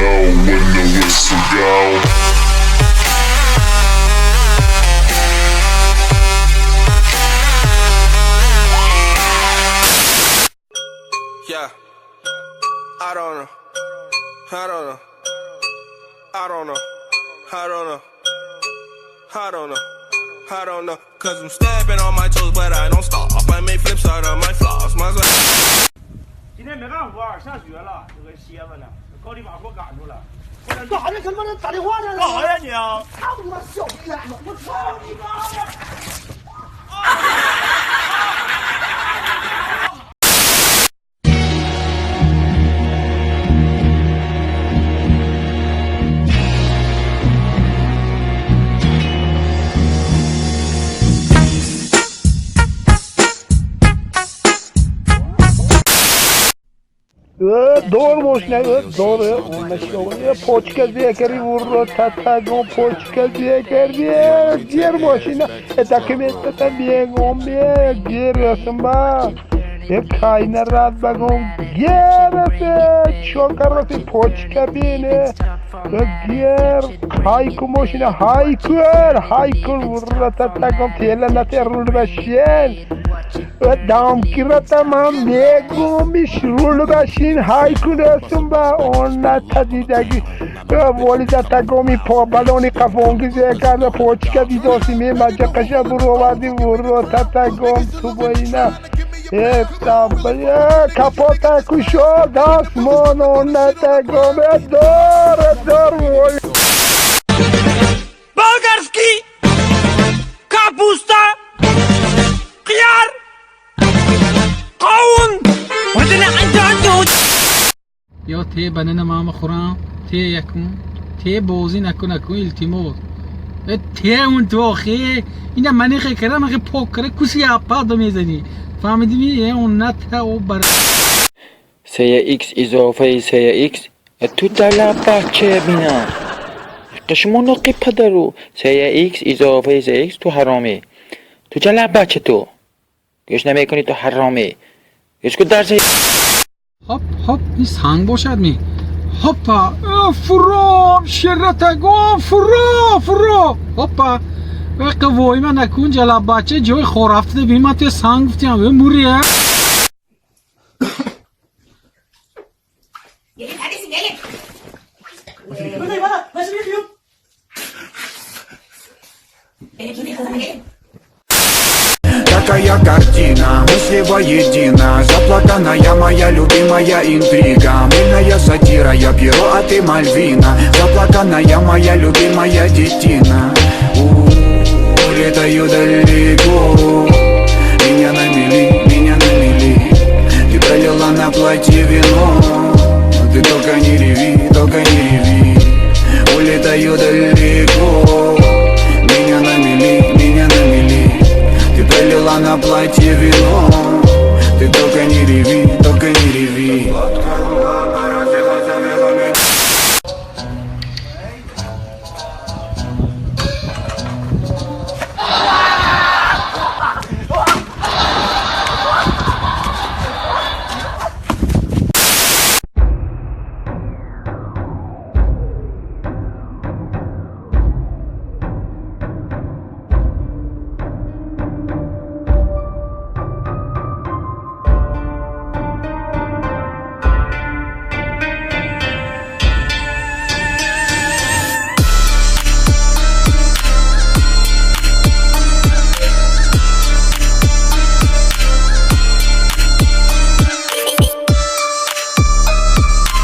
know when the whistle go. Yeah, I don't know, I don't know, I don't know, I don't know, I don't know, I don't know. Cause I'm stepping on my toes, but I don't stop. I make flips out of my flaws. My 今天没干活，下雪了，这个蝎子呢，高低马给我赶住了。干啥呢？他妈的打电话呢？干啥呀你啊？操你妈小逼崽子！我操你妈的！Doğru ne doğru mesela poçka zekeri vurur tatagon poçka zekeri diğer başına takımette bien ombe diyorsun ba hep kaynar rahat bagon gerese çok arası poçka bine diğer hayku başına haykur vurur tatagon telana terul başın دام کیرتم هم نگومیش رول باشین های کنستم با اون نتدیدگی ولی تگومی پا بالونی کفونگی زیکرده پوچکه دیدوسی می مجا قشه برو وردی ورو تگوم تو باینا کپاتا کشو دست من اون نتگوم دار ولی Болгарский, капуста, خيار, قاون. ودنا عندو. یا تی بنن ما خورم تی یکون تی بازی نکن التیموس تی اون تو آخه اینا منی خیلی کردم اخی پاکره کسی اپا دو میزنی فهمیدی می اون نت او بر سه x اضافه سه x تو دل بچه بینم قشمون نقی پدرو سه x اضافه سه x تو حرامه تو جل بچه تو گوش نمیکنی تو حرامه گوش کن درس هاپ این سنگ باشد می هاپا فرام شرطگو فرا هاپا قوای من نکن جلب بچه جای خورفته بیم من توی سنگ گفتیم موریه Gelin neredesin gelin? Buradayım ana. Nasıl yapıyorum? Benim gibi kızım gelin. Такая картина, мысли воедино. Заплаканная моя любимая интрига. Мыльная сатира, я перо, а ты Мальвина. Заплаканная моя любимая детина. Летаю далеко. Меня намели. Ты пролила на платье вино. Ты только не реви. Улетаю далеко. Меня намели. Ты пролила на платье вино.